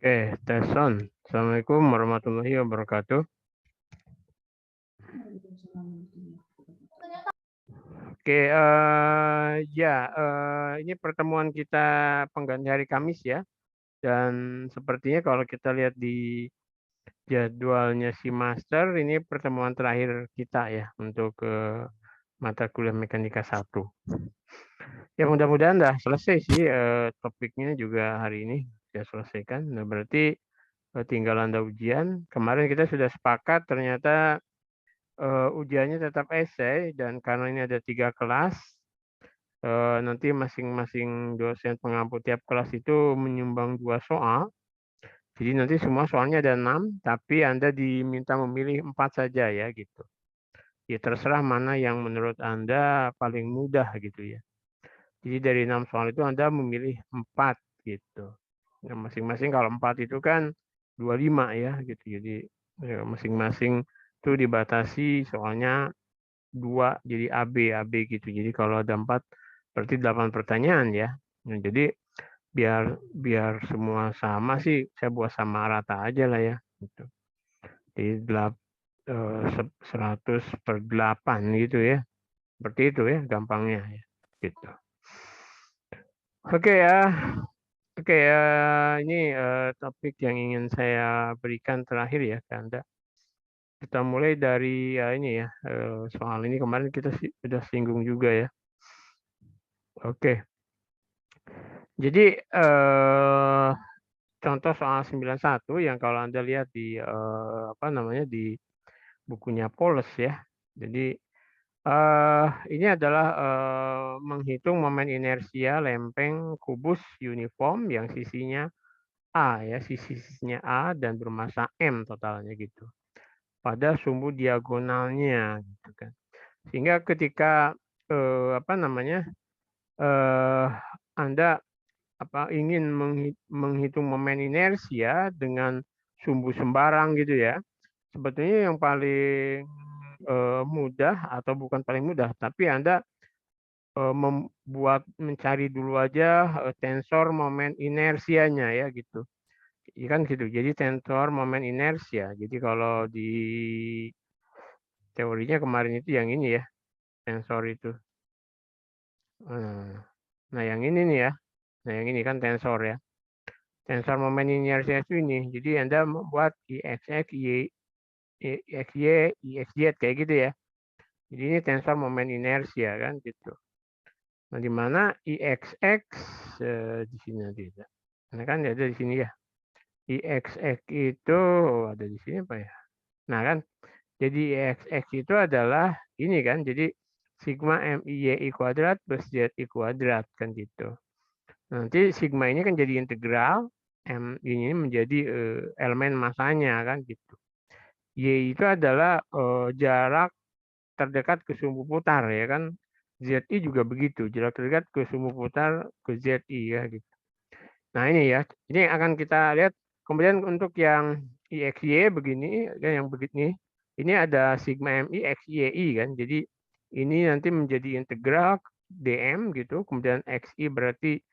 Oke, tes on. Assalamualaikum warahmatullahi wabarakatuh. Oke, ini pertemuan kita pengganti hari Kamis ya. Dan sepertinya kalau kita lihat di jadwalnya si Master, ini pertemuan terakhir kita ya untuk mata kuliah Mekanika 1. Ya mudah-mudahan dah selesai sih topiknya juga hari ini sudah selesaikan. Nah berarti tinggal Anda ujian. Kemarin kita sudah sepakat ternyata ujiannya tetap esai dan karena ini ada 3 kelas, nanti masing-masing dosen pengampu tiap kelas itu menyumbang 2 soal. Jadi nanti semua soalnya ada 6, tapi Anda diminta memilih 4 saja ya gitu. Ya terserah mana yang menurut Anda paling mudah gitu ya. Jadi dari 6 soal itu Anda memilih 4 gitu. Nah, masing-masing kalau 4 itu kan 25 ya gitu. Jadi masing-masing itu dibatasi soalnya 2 jadi AB gitu. Jadi kalau ada 4 berarti 8 pertanyaan ya. Nah, jadi biar biar semua sama sih saya buat sama rata aja lah ya gitu. Jadi 100 per 8 gitu ya. Seperti itu ya gampangnya ya. Gitu. Oke ya. Oke ya, ini topik yang ingin saya berikan terakhir ya ke Anda. Kita mulai dari ya ini ya, soal ini kemarin kita sudah singgung juga ya. Oke. Jadi contoh soal 91 yang kalau Anda lihat di apa namanya di bukunya Poles ya. Jadi ini adalah menghitung momen inersia lempeng kubus uniform yang sisinya A ya, sisinya A dan bermasa M totalnya gitu. Pada sumbu diagonalnya gitu kan. Sehingga ketika apa namanya Anda ingin menghitung momen inersia dengan sumbu sembarang gitu ya. Sebetulnya yang paling mudah atau bukan paling mudah, tapi Anda mencari dulu aja tensor momen inersianya ya gitu. Iya kan gitu. Jadi tensor momen inersia. Jadi kalau di teorinya kemarin itu yang ini ya, tensor itu. Nah, yang ini nih ya. Nah, yang ini kan tensor ya. Tensor momen inersia itu ini. Jadi Anda membuat IXX, IXY, IXZ kayak gitu ya. Jadi ini tensor momen inersia kan gitu. Nah, di mana IXX di sini nanti. Nah, kan ada di sini ya. IXX itu ada di sini apa ya? Nah, kan jadi IXX itu adalah ini kan. Jadi sigma MIY kuadrat plus ZI kuadrat kan gitu. Nanti sigma ini kan jadi integral, M ini menjadi elemen masanya kan gitu. Y itu adalah jarak terdekat ke sumbu putar ya kan. ZI juga begitu, jarak terdekat ke sumbu putar ke ZI ya gitu. Nah ini ya, ini akan kita lihat. Kemudian untuk yang IXY begini, yang begini, ini ada sigma MI XYI kan. Jadi ini nanti menjadi integral dm gitu. Kemudian XI berarti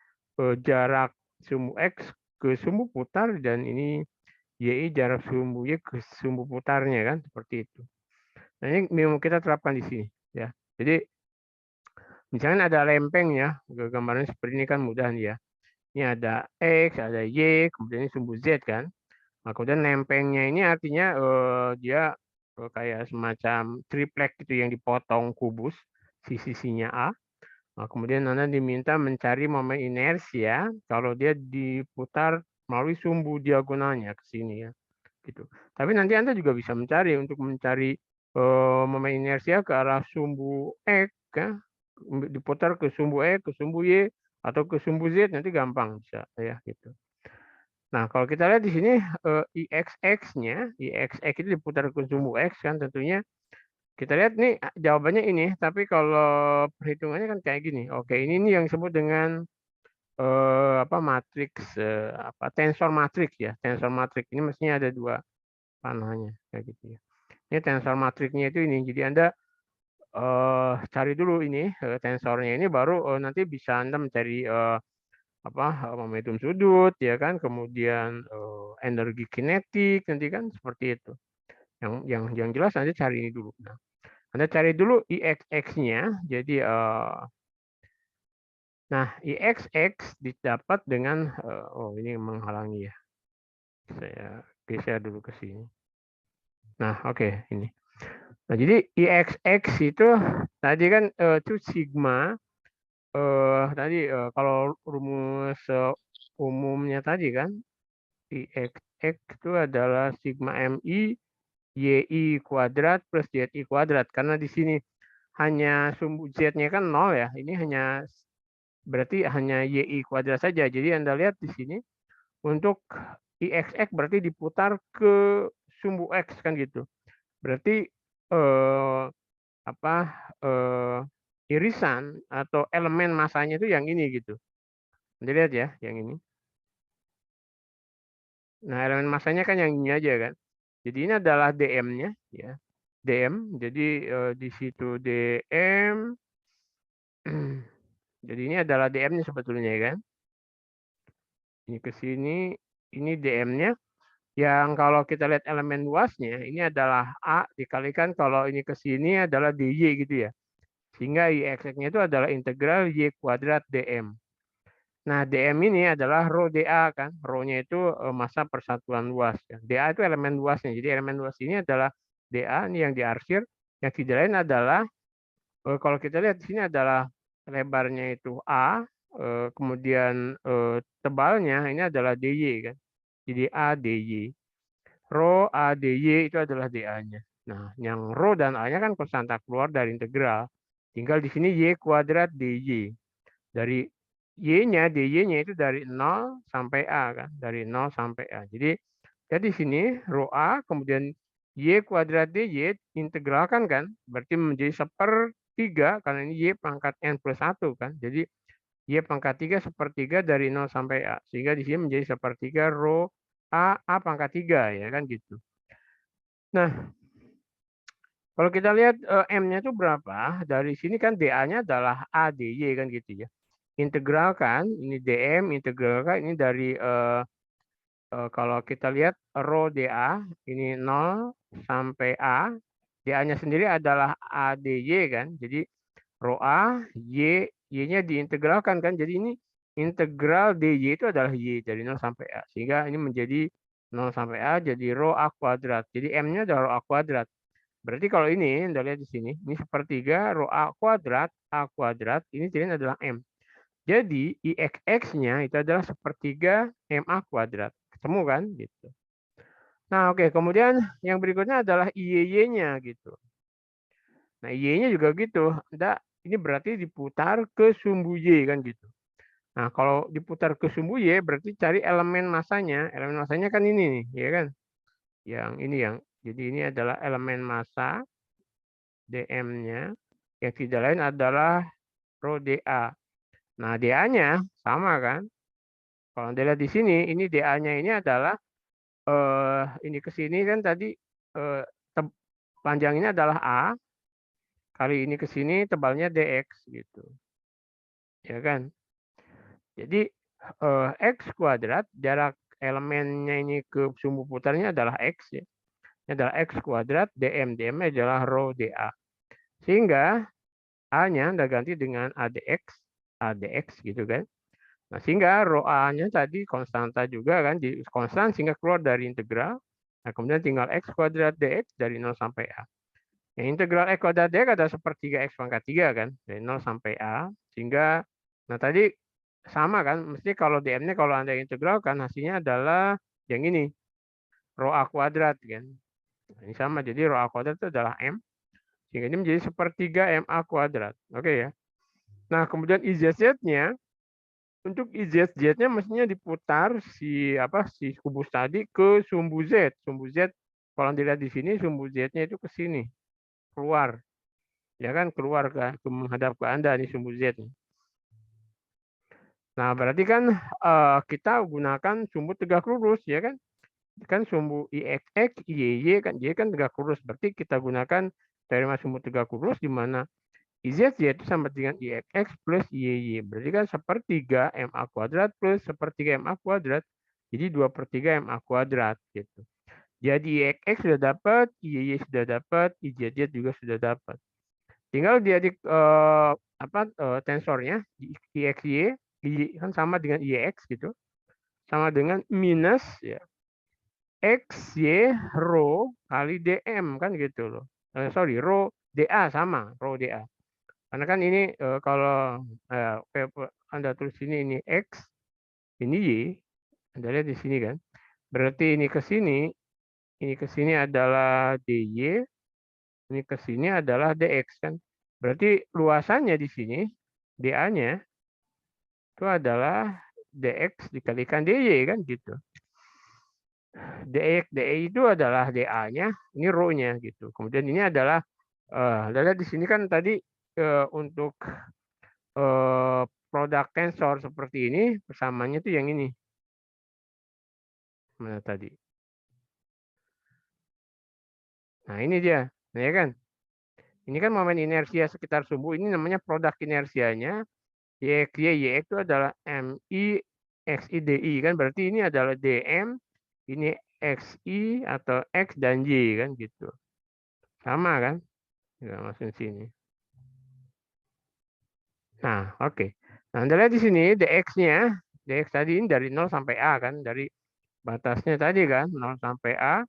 jarak sumbu X ke sumbu putar dan ini YI jarak sumbu Y ke sumbu putarnya kan seperti itu. Nah ini memang kita terapkan di sini ya. Jadi misalnya ada lempeng ya, gambarnya seperti ini kan mudah nih ya. Ini ada X, ada Y, kemudian ini sumbu Z kan. Nah, kemudian lempengnya ini artinya dia kayak semacam triplek gitu yang dipotong kubus, sisinya A. Nah, kemudian Anda diminta mencari momen inersia kalau dia diputar melalui sumbu diagonalnya ke sini ya. Gitu. Tapi nanti Anda juga bisa mencari untuk mencari momen inersia ke arah sumbu X ya. Diputar ke sumbu X, ke sumbu Y, atau ke sumbu Z nanti gampang bisa ya gitu. Nah, kalau kita lihat di sini IXX-nya, IXX itu diputar ke sumbu X kan tentunya kita lihat nih jawabannya ini, tapi kalau perhitungannya kan kayak gini. Oke, ini nih yang disebut dengan apa matriks apa tensor matriks ya. Tensor matriks ini mestinya ada 2 panahnya kayak gitu ya. Ini tensor matriksnya itu ini. Jadi Anda cari dulu ini tensornya ini baru nanti bisa Anda mencari apa momentum sudut ya kan, kemudian energi kinetik nanti kan seperti itu. Yang jelas Anda cari ini dulu. Nah, Anda cari dulu IXX-nya. Jadi nah, IXX didapat dengan oh ini menghalangi ya. Saya geser dulu ke sini. Nah, oke ini. Nah, jadi IXX itu tadi kan itu sigma tadi kalau rumus umumnya tadi kan IXX itu adalah sigma MI YI kuadrat plus ZI kuadrat. Karena di sini hanya sumbu Z-nya kan 0 ya. Ini hanya berarti hanya YI kuadrat saja. Jadi Anda lihat di sini untuk IXX berarti diputar ke sumbu X kan gitu. Berarti apa irisan atau elemen masanya itu yang ini gitu. Anda lihat ya, yang ini. Nah, elemen masanya kan yang ini aja kan. Jadi ini adalah DM-nya ya. DM. Jadi di situ DM. Jadi ini adalah DM-nya sebetulnya kan. Ini ke sini, ini DM-nya. Yang kalau kita lihat elemen luasnya, ini adalah A dikalikan kalau ini ke sini adalah DY gitu ya. Sehingga IXX-nya itu adalah integral Y kuadrat DM. Nah, DM ini adalah rho dA kan. Rho-nya itu massa persatuan luas. Kan. dA itu elemen luasnya. Jadi elemen luas ini adalah dA, ini yang diarsir. Yang tidak lain adalah, kalau kita lihat di sini adalah lebarnya itu A, kemudian tebalnya ini adalah DY kan. Jadi A, DY. Rho A, DY itu adalah dA-nya. Nah, yang rho dan A-nya kan konstanta keluar dari integral. Tinggal di sini Y kuadrat DY. Dari Y-nya, DY-nya itu dari 0 sampai A kan, dari 0 sampai A. Jadi di sini rho A kemudian Y kuadrat DY integralkan kan, berarti menjadi 1/3 karena ini Y pangkat N plus 1 kan. Jadi Y pangkat 3 1/3 dari 0 sampai A. Sehingga di sini menjadi 1/3 rho A pangkat 3 ya kan gitu. Nah, kalau kita lihat M-nya itu berapa, dari sini kan dA-nya adalah ADY kan gitu ya. Integralkan, ini DM, integralkan, ini dari, kalau kita lihat rho dA, ini 0 sampai A, dA-nya sendiri adalah ADY kan, jadi rho A, Y-nya diintegralkan kan, jadi ini integral DY itu adalah Y dari 0 sampai A, sehingga ini menjadi 0 sampai A, jadi rho A kuadrat, jadi M-nya adalah rho A kuadrat. Berarti kalau ini, Anda lihat di sini, ini 1/3 rho A kuadrat, ini jadi adalah M. Jadi IXX-nya itu adalah 1/3 MA kuadrat. Ketemu kan? Gitu. Nah, oke. Kemudian yang berikutnya adalah IY-nya gitu. Nah, IY-nya juga gitu. Ini berarti diputar ke sumbu Y kan gitu. Nah, kalau diputar ke sumbu Y berarti cari elemen masanya. Elemen masanya kan ini nih, ya kan? Yang ini yang. Jadi ini adalah elemen massa DM-nya. Yang tidak lain adalah rho dA. Nah, dA-nya sama kan? Kalau Anda lihat di sini, ini dA-nya ini adalah ini ke sini kan tadi panjang ini adalah A, kali ini ke sini tebalnya DX gitu. Ya kan? Jadi X kuadrat, jarak elemennya ini ke sumbu putarnya adalah X ya. Ini adalah X kuadrat, DM adalah rho dA. Sehingga A-nya Anda ganti dengan ADX gitu kan. Nah, sehingga rho A-nya tadi konstanta juga kan, konstan sehingga keluar dari integral. Nah, kemudian tinggal X kuadrat DX dari 0 sampai A. Yang integral X kuadrat DX adalah 1/3 X pangkat 3 kan, dari 0 sampai A. Sehingga, nah tadi sama kan, mesti kalau DM-nya kalau Anda integralkan hasilnya adalah yang ini, rho A kuadrat kan. Nah, ini sama, jadi rho A kuadrat itu adalah M. Sehingga ini menjadi 1/3 MA kuadrat. Oke ya. Nah, kemudian IZZ-nya, untuk IZZ-nya mestinya diputar si kubus tadi ke sumbu Z. Sumbu Z kalau dilihat di sini sumbu Z-nya itu ke sini, keluar. Ya kan keluar ke menghadap ke Anda nih sumbu Z. Nah, berarti kan kita gunakan sumbu tegak lurus ya kan? Kan sumbu IXX, IYY kan Y kan tegak lurus. Berarti kita gunakan teorema sumbu tegak lurus di mana IZZ itu sama dengan IXX plus IYY. Berarti kan 1/3 MA kuadrat plus 1/3 MA kuadrat. Jadi 2/3 MA kuadrat gitu. Jadi IXX sudah dapat, IYY sudah dapat, IZZ juga sudah dapat. Tinggal dia tensornya IXY, kan sama dengan IX gitu. Sama dengan minus ya XY rho kali DM kan gitu loh. Sorry, rho DA sama, rho DA. Karena kan ini kalau Anda tulis ini X, ini Y, Anda lihat di sini kan. Berarti ini ke sini adalah DY, ini ke sini adalah DX kan. Berarti luasannya di sini, DA-nya itu adalah DX dikalikan DY kan gitu. DX, DE itu adalah DA-nya, ini rho-nya gitu. Kemudian ini adalah, lihat di sini kan tadi untuk produk tensor seperti ini, persamaannya itu yang ini. Mana tadi? Nah ini dia, nah, ya kan? Ini kan momen inersia sekitar sumbu, ini namanya produk inersianya. YX itu adalah MI XI/DI kan, berarti ini adalah DM, ini XI atau X dan Y kan gitu. Sama kan? Ya, masuk sini. Nah, oke. Nah, Anda lihat di sini DX-nya, DX tadi ini dari 0 sampai A kan, dari batasnya tadi kan, 0 sampai A.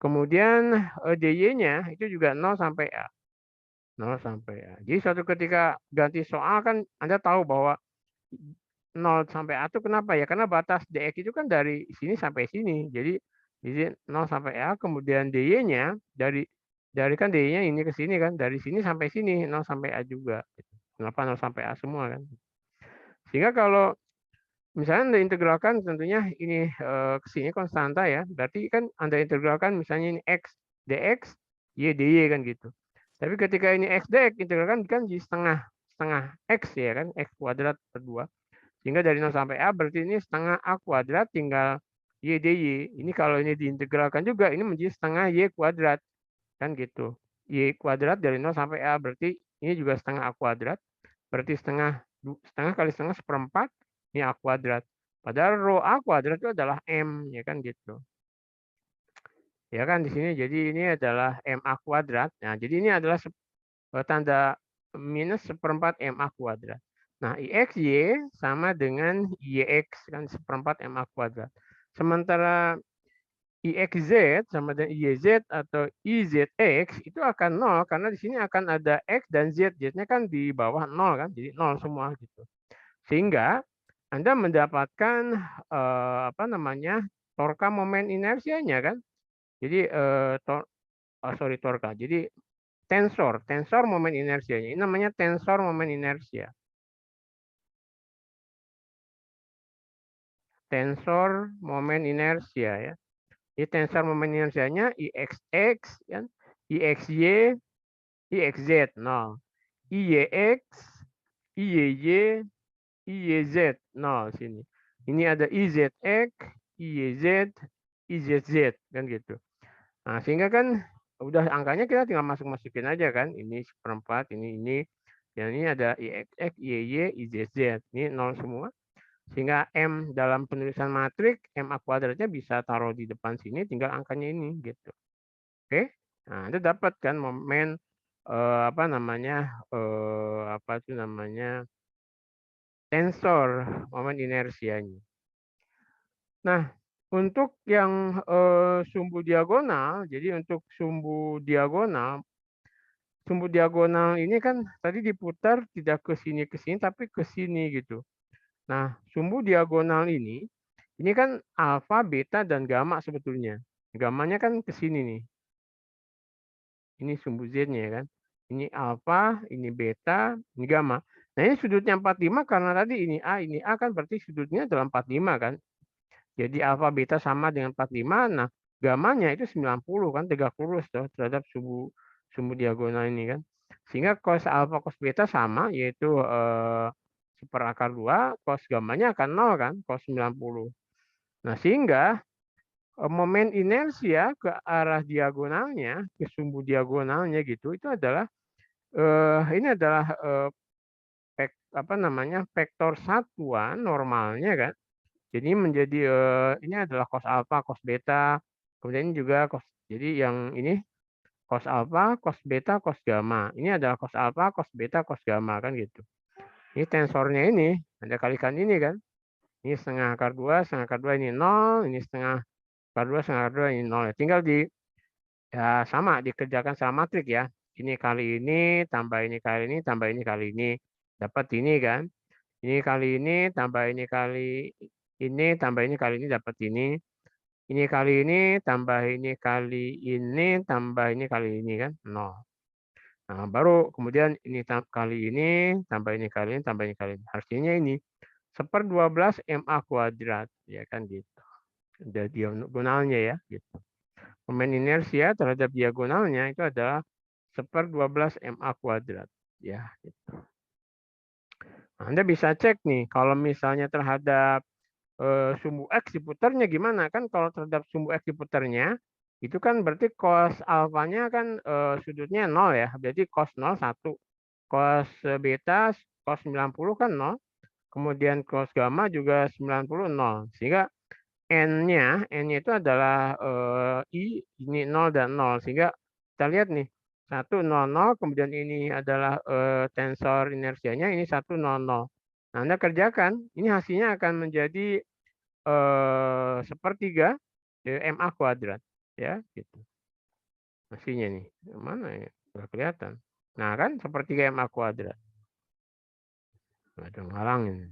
Kemudian DY-nya itu juga 0 sampai A. 0 sampai A. Jadi suatu ketika ganti soal kan Anda tahu bahwa 0 sampai A itu kenapa ya? Karena batas DX itu kan dari sini sampai sini. Jadi 0 sampai A, kemudian DY-nya dari kan DY-nya ini ke sini kan, dari sini sampai sini 0 sampai A juga. Kenapa 0 sampai A semua kan? Sehingga kalau misalnya Anda integralkan tentunya ini ke sini konstanta ya. Berarti kan Anda integralkan misalnya ini X dx, Y dy kan gitu. Tapi ketika ini X dx integralkan kan jadi setengah X ya kan, X kuadrat per 2. Sehingga dari 0 sampai A berarti ini setengah A kuadrat tinggal Y dy. Ini kalau ini diintegralkan juga ini menjadi setengah Y kuadrat kan gitu. Y kuadrat dari 0 sampai A berarti ini juga setengah A kuadrat. Berarti setengah kali setengah seperempat ini A kuadrat. Padahal rho A kuadrat itu adalah M ya kan gitu. Ya kan di sini jadi ini adalah MA kuadrat. Nah, jadi ini adalah tanda minus seperempat MA kuadrat. Nah, IXY sama dengan YX kan seperempat MA kuadrat. Sementara IXZ sama dengan YZ atau IZX itu akan 0 karena di sini akan ada X dan Z. Z-nya kan di bawah 0 kan, jadi 0 semua gitu. Sehingga Anda mendapatkan torka momen inersianya kan. Jadi torka. Jadi tensor momen inersianya. Ini namanya tensor momen inersia. Tensor momen inersia ya. Ini tensor momen inersianya IXX kan, IXY, IXZ. Nah, IYX, IYY, IYZ. Nah, sini. Ini ada IZX, IYZ, IZZ kan gitu. Nah, sehingga kan udah angkanya kita tinggal masukin aja kan. Ini seperempat, ini. Dan ini ada IXX, IYY, IZZ. Ini 0 semua. Sehingga M dalam penulisan matrik, MA kuadratnya bisa taruh di depan sini, tinggal angkanya ini gitu. Oke? Nah, Anda dapat kan momen tensor momen inersianya. Nah, untuk yang sumbu diagonal, jadi untuk sumbu diagonal ini kan tadi diputar tidak ke sini tapi ke sini gitu. Nah, sumbu diagonal ini kan alfa, beta, dan gamma sebetulnya. Gammanya kan ke sini nih. Ini sumbu Z-nya kan. Ini alfa, ini beta, ini gamma. Nah, ini sudutnya 45 karena tadi ini A kan berarti sudutnya adalah 45 kan. Jadi alfa beta sama dengan 45. Nah, gammanya itu 90 kan, tegak lurus tuh terhadap sumbu diagonal ini kan. Sehingga cos alfa cos beta sama yaitu seperakar 2, cos gammanya akan 0 kan, cos 90. Nah, sehingga momen inersia ke arah diagonalnya, ke sumbu diagonalnya gitu, itu adalah ini adalah vektor satuan normalnya kan, Jadi menjadi ini adalah cos alfa, cos beta, kemudian ini juga cos. Jadi yang ini cos alfa, cos beta, cos gamma. Ini adalah cos alfa, cos beta, cos gamma kan gitu. Ini tensornya ini, Anda kalikan ini kan. Ini setengah akar 2, setengah akar 2 ini 0, ini setengah akar 2, setengah akar 2 ini 0. Tinggal ya sama dikerjakan secara matrik ya. Ini kali ini, tambah ini kali ini, tambah ini kali ini. Dapat ini kan. Ini kali ini, tambah ini kali ini, tambah ini kali ini, dapat ini. Ini kali ini, tambah ini kali ini, tambah ini kali ini kan. 0. Nah, baru kemudian ini kali ini, tambah ini kali ini, tambah ini kali ini. Hasilnya ini 1/12 MA kuadrat. Ya kan gitu. Ada diagonalnya ya. Gitu. Momen inersia terhadap diagonalnya itu adalah 1/12 MA kuadrat. Ya, gitu. Nah, Anda bisa cek nih, kalau misalnya terhadap sumbu X diputarnya gimana? Kan kalau terhadap sumbu X diputarnya, itu kan berarti cos alfanya kan sudutnya 0 ya. Berarti cos 0, 1. Cos beta, cos 90 kan 0. Kemudian cos gamma juga 90, 0. Sehingga N-nya itu adalah I, ini 0 dan 0. Sehingga kita lihat nih, 1, 0, 0. Kemudian ini adalah tensor inersianya, ini 1, 0, 0. Nah, Anda kerjakan, ini hasilnya akan menjadi sepertiga MA kuadrat. Ya, gitu. Hasilnya nih, mana ya? Nggak kelihatan. Nah, kan sepertiga MA kuadrat. Ada ngalangin.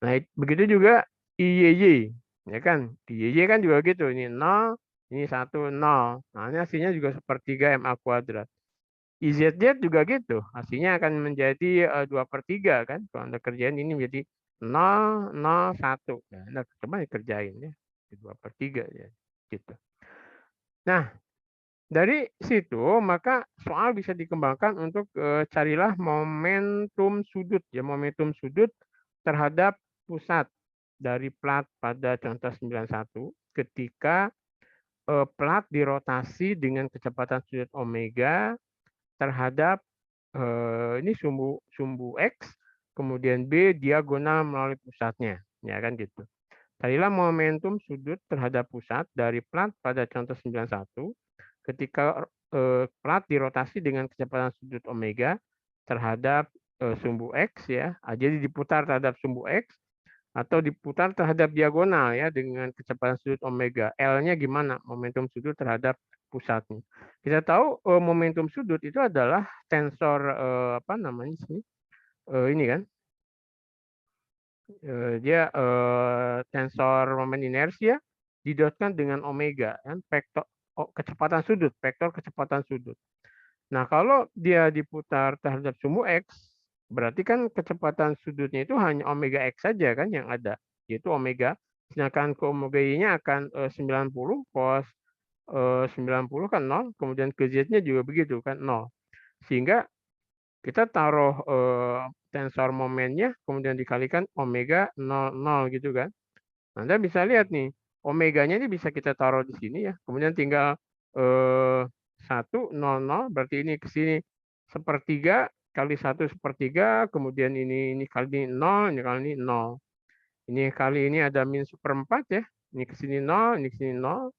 Nah, begitu juga IYY, ya kan? IYY kan juga gitu. Ini 0, ini 1, 0. Nah, ini hasilnya juga sepertiga MA kuadrat. IZZ juga gitu. Hasilnya akan menjadi 2/3 kan. Kalau Anda kerjain ini menjadi 0, 0, 1. Nah, Anda coba dikerjain ya. 2/3 ya. Gitu. Nah, dari situ maka soal bisa dikembangkan untuk carilah momentum sudut ya, momentum sudut terhadap pusat dari plat pada contoh 91 ketika plat dirotasi dengan kecepatan sudut omega terhadap ini sumbu X, kemudian B diagonal melalui pusatnya, ya kan gitu. Carilah momentum sudut terhadap pusat dari plat pada contoh 91 ketika plat dirotasi dengan kecepatan sudut omega terhadap sumbu X ya. Jadi diputar terhadap sumbu X atau diputar terhadap diagonal ya dengan kecepatan sudut omega. L-nya gimana? Momentum sudut terhadap pusatnya. Kita tahu momentum sudut itu adalah tensor apa namanya sini? Ini kan dia tensor momen inersia didotkan dengan omega kan vektor kecepatan sudut, vektor kecepatan sudut. Nah, kalau dia diputar terhadap sumbu X, berarti kan kecepatan sudutnya itu hanya omega X saja kan yang ada, yaitu omega. Sedangkan ke omega Y-nya akan 90 cos 90 kan 0, kemudian ke Z-nya juga begitu kan 0. Sehingga kita taruh tensor momennya kemudian dikalikan omega 0 gitu kan. Nah, Anda bisa lihat nih, omeganya ini bisa kita taruh di sini ya. Kemudian tinggal 1, 0, 0, berarti ini ke sini sepertiga kali 1/4, kemudian ini kali ini 0, ini kali ini 0. Ini kali ini ada min seperempat ya. Ini ke sini 0, ini ke sini 0,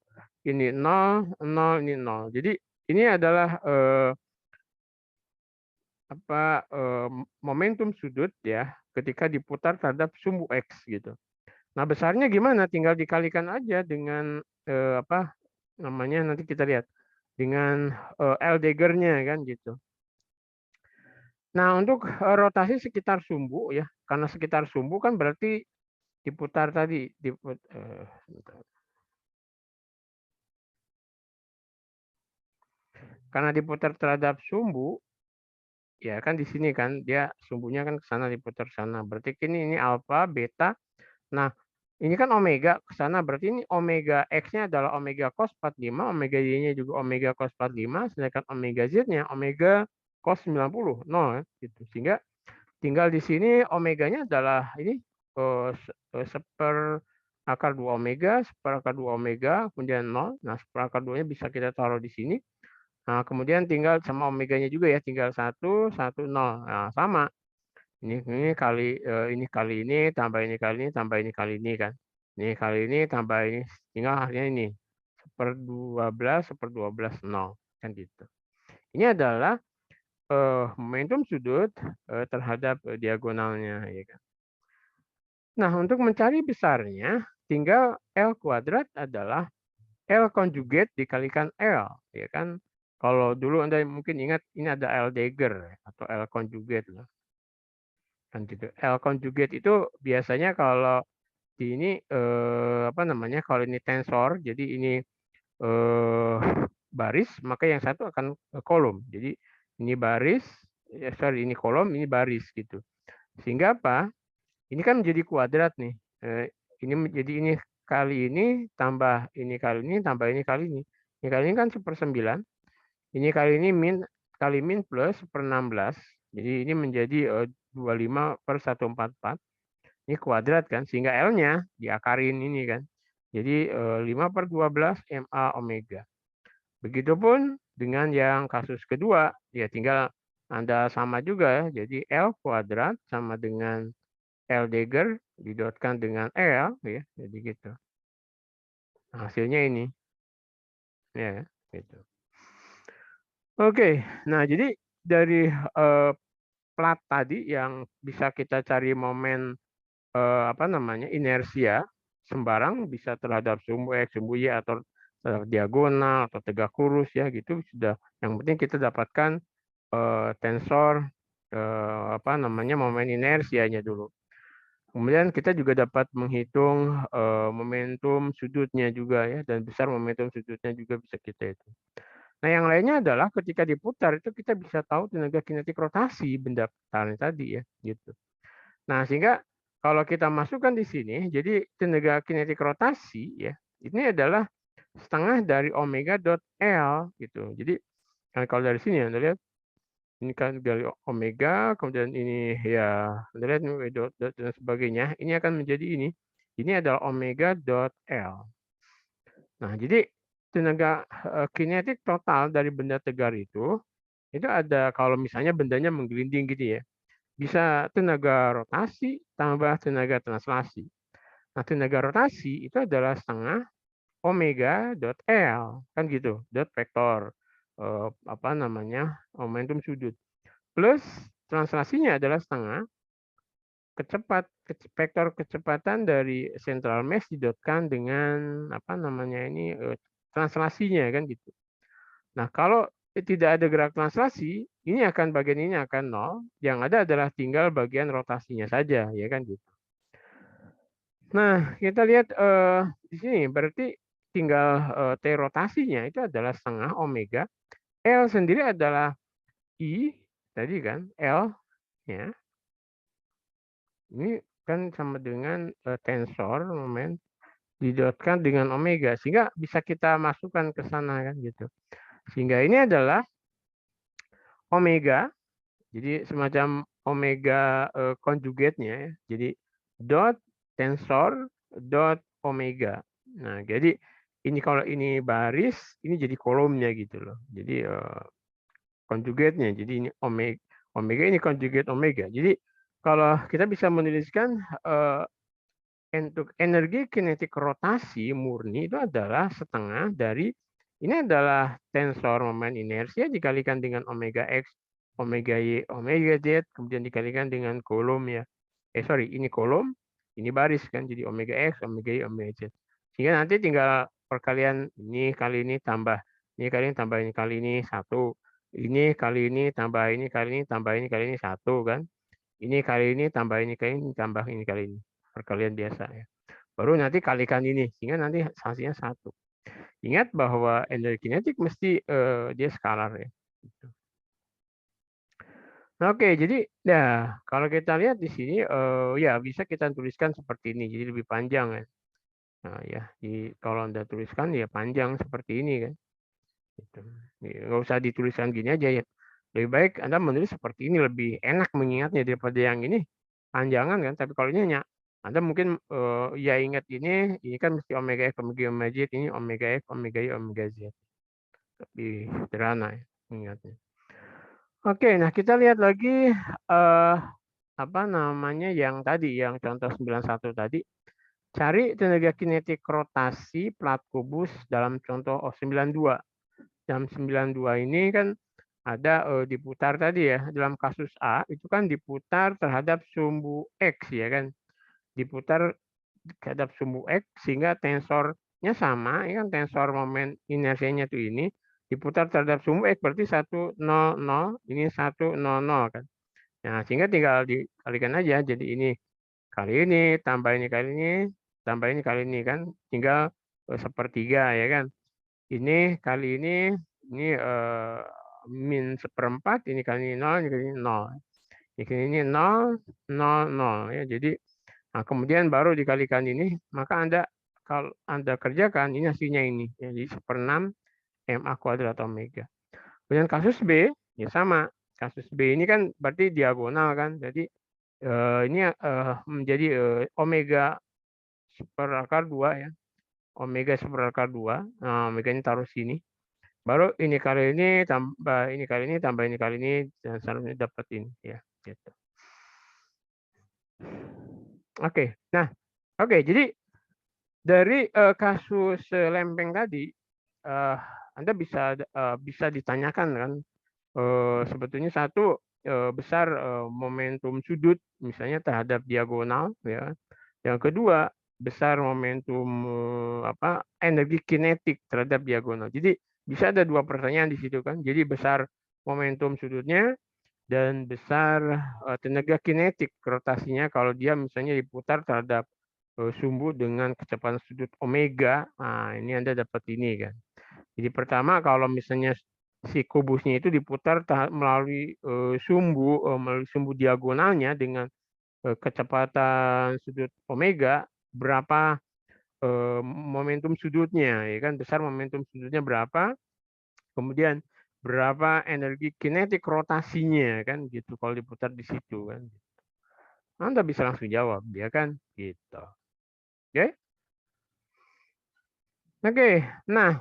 ini 0, 0, ini 0. Jadi ini adalah momentum sudut ya ketika diputar terhadap sumbu X gitu. Nah, besarnya gimana? Tinggal dikalikan aja dengan apa namanya nanti kita lihat dengan L dagger-nya kan gitu. Nah, untuk rotasi sekitar sumbu ya, karena sekitar sumbu kan berarti diputar tadi karena diputar terhadap sumbu ya kan di sini kan dia sumbunya kan ke sana diputar sana. Berarti ini alfa, beta. Nah, ini kan omega ke sana berarti ini omega X-nya adalah omega cos 45, omega Y-nya juga omega cos 45, sedangkan omega Z-nya omega cos 90, 0 gitu. Sehingga tinggal di sini omeganya adalah ini seper akar 2 omega, seper akar 2 omega, kemudian 0. Nah, seper akar 2-nya bisa kita taruh di sini. Nah, kemudian tinggal sama omeganya juga ya, tinggal 1, 1, 0. Nah, sama. Ini kali ini tambah ini kali ini tambah ini kali ini kan. Ini kali ini tambah ini tinggal hasilnya ini. 1/12 0 kan gitu. Ini adalah momentum sudut terhadap diagonalnya ya kan. Nah, untuk mencari besarnya tinggal L kuadrat adalah L conjugate dikalikan L ya kan. Kalau dulu Anda mungkin ingat ini ada L dagger atau L conjugate lah. Kan gitu. L conjugate itu biasanya kalau di ini apa namanya? Kalau ini tensor, jadi ini baris, maka yang satu akan kolom. Jadi ini baris, ini kolom, ini baris gitu. Sehingga apa? Ini kan menjadi kuadrat nih. Ini menjadi ini kali ini tambah ini kali ini tambah ini kali ini. Ini kali ini kan 1/9. Ini kali ini kali min plus 1/16. Jadi ini menjadi 25/144. Ini kuadrat kan, sehingga L-nya diakarin ini kan. Jadi 5/12 MA omega. Begitupun dengan yang kasus kedua, ya tinggal Anda sama juga ya. Jadi L kuadrat sama dengan L dagger didotkan dengan L ya. Jadi gitu. Nah, hasilnya ini ya gitu. Oke, nah jadi dari plat tadi yang bisa kita cari momen apa namanya inersia sembarang bisa terhadap sumbu X, sumbu Y atau diagonal atau tegak lurus ya gitu sudah. Yang penting kita dapatkan tensor apa namanya momen inersianya dulu. Kemudian kita juga dapat menghitung momentum sudutnya juga ya dan besar momentum sudutnya juga bisa kita hitung. Nah, yang lainnya adalah ketika diputar itu kita bisa tahu tenaga kinetik rotasi benda putarnya tadi ya gitu. Nah, sehingga kalau kita masukkan di sini, jadi tenaga kinetik rotasi ya, ini adalah setengah dari omega dot L gitu. Jadi kalau dari sini Anda lihat ini kan dari omega, kemudian ini ya Anda lihat ini dot, dot dan sebagainya. Ini akan menjadi ini. Ini adalah omega dot L. Nah, jadi tenaga kinetik total dari benda tegar itu ada kalau misalnya bendanya menggelinding gitu ya. Bisa tenaga rotasi tambah tenaga translasi. Nah, tenaga rotasi itu adalah setengah omega dot L, kan gitu, dot vektor apa namanya momentum sudut. Plus translasinya adalah setengah vektor kecepatan dari central mass didotkan dengan apa namanya ini translasinya kan gitu. Nah, kalau tidak ada gerak translasi, ini akan bagian ini akan nol. Yang ada adalah tinggal bagian rotasinya saja, ya kan gitu. Nah, kita lihat di sini berarti tinggal T rotasinya itu adalah setengah omega. L sendiri adalah I tadi kan L ya. Ini kan sama dengan tensor momen didotkan dengan omega sehingga bisa kita masukkan ke sana kan gitu. Sehingga ini adalah omega. Jadi semacam omega conjugate-nya ya. Jadi dot tensor dot omega. Nah, jadi ini kalau ini baris, ini jadi kolomnya gitu loh. Jadi conjugate-nya. Jadi ini omega, omega ini conjugate omega. Jadi kalau kita bisa menuliskan untuk energi kinetik rotasi murni itu adalah setengah dari ini adalah tensor momen inersia dikalikan dengan omega X, omega Y, omega Z, kemudian dikalikan dengan kolom ya. Sorry, ini kolom, ini baris kan, jadi omega X, omega Y, omega Z. Sehingga nanti tinggal perkalian ini kali ini tambah, ini kali ini tambah ini kali ini satu, ini kali ini tambah ini kali ini tambah ini kali ini satu kan. Ini kali ini tambah ini kali ini tambah ini kali ini. Perkalian biasa ya. Baru nanti kalikan ini, sehingga nanti hasilnya satu. Ingat bahwa energi kinetik mesti dia skalar ya. Gitu. Nah, oke, jadi ya kalau kita lihat di sini ya bisa kita tuliskan seperti ini, jadi lebih panjang ya. Nah, ya, kalau Anda tuliskan ya panjang seperti ini kan. Gitu. Nggak usah dituliskan gini aja ya. Lebih baik Anda menulis seperti ini lebih enak mengingatnya daripada yang ini panjangan kan. Tapi kalau ini hanya Anda mungkin ya ingat ini kan mesti omega X, omega Y, omega Z, ini omega X, omega Y, omega Z. Lebih sederhana ya ingatnya. Oke, nah kita lihat lagi apa namanya yang tadi, yang contoh 91 tadi, cari tenaga kinetik rotasi plat kubus dalam contoh 92. Dalam 92 ini kan ada diputar tadi ya, dalam kasus A itu kan diputar terhadap sumbu X ya kan. Diputar terhadap sumbu X sehingga tensornya sama, ya kan tensor momen inersianya tuh ini diputar terhadap sumbu X berarti 100, ini 100 kan. Nah, sehingga tinggal dikalikan aja jadi ini kali ini tambah ini kali ini tambah ini kali ini kan tinggal sepertiga ya kan. Ini kali ini min seperempat, ini kali ini 0, ini kali ini 0. Ini 0, 0, 0 ya. Jadi nah, kemudian baru dikalikan ini, maka kalau Anda kerjakan ini hasilnya ini. Jadi 1/6 MA kuadrat omega. Kemudian kasus B ya sama. Kasus B ini kan berarti diagonal kan. Jadi ini menjadi omega seperakar 2 ya. Omega seperakar 2. Nah, omega ini taruh sini. Baru ini kali ini tambah ini kali ini tambah ini kali ini dan selanjutnya dapat ini ya gitu. Oke. Nah, oke jadi dari kasus lempeng tadi Anda bisa ditanyakan kan sebetulnya satu besar momentum sudut misalnya terhadap diagonal ya. Yang kedua besar momentum energi kinetik terhadap diagonal. Jadi bisa ada dua pertanyaan di situ kan. Jadi besar momentum sudutnya dan besar tenaga kinetik rotasinya kalau dia misalnya diputar terhadap sumbu dengan kecepatan sudut omega. Nah, ini Anda dapat ini kan. Jadi pertama kalau misalnya si kubusnya itu diputar melalui sumbu diagonalnya dengan kecepatan sudut omega, berapa momentum sudutnya ya kan, besar momentum sudutnya berapa, kemudian berapa energi kinetik rotasinya kan gitu kalau diputar di situ kan. Anda bisa langsung jawab ya kan gitu. Oke. Oke. Nah,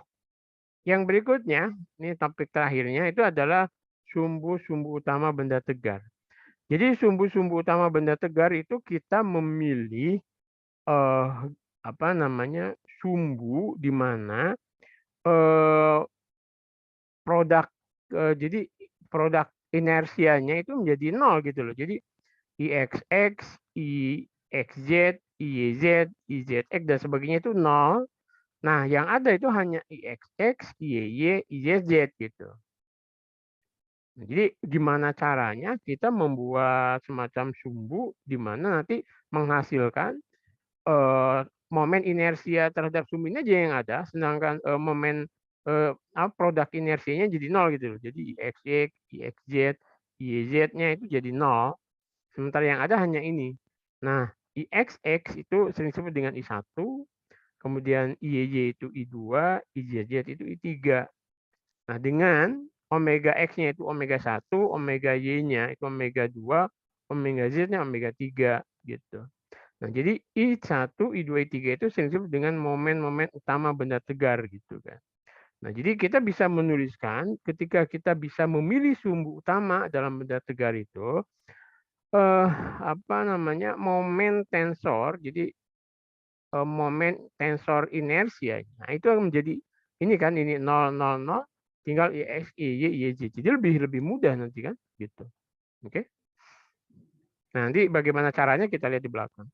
yang berikutnya, ini topik terakhirnya itu adalah sumbu-sumbu utama benda tegar. Jadi sumbu-sumbu utama benda tegar itu kita memilih eh, sumbu di mana eh, produk jadi produk inersianya itu menjadi 0 gitu loh. Jadi IXX, IXZ, IYZ, IZX dan sebagainya itu 0. Nah, yang ada itu hanya IXX, IYY, IZZ gitu. Jadi gimana caranya kita membuat semacam sumbu di mana nanti menghasilkan momen inersia terhadap sumbu ini aja yang ada, sedangkan momen produk inersianya jadi 0 gitu loh. Jadi IXX, IXZ, IYZ-nya itu jadi 0, sementara yang ada hanya ini. Nah, IXX itu sering disebut dengan I1, kemudian IYY itu I2, IZZ itu I3. Nah, dengan omega X-nya itu omega 1, omega Y-nya itu omega 2, omega Z-nya omega 3 gitu. Nah, jadi I1, I2, I3 itu sering disebut dengan momen-momen utama benda tegar gitu kan. Nah, jadi kita bisa menuliskan ketika kita bisa memilih sumbu utama dalam benda tegar itu momen tensor. Jadi momen tensor inersia. Nah, itu akan menjadi ini kan ini 0, 0, 0 tinggal IX, IY, IYZ. Jadi lebih mudah nanti kan gitu. Oke. Nah, nanti bagaimana caranya kita lihat di belakang.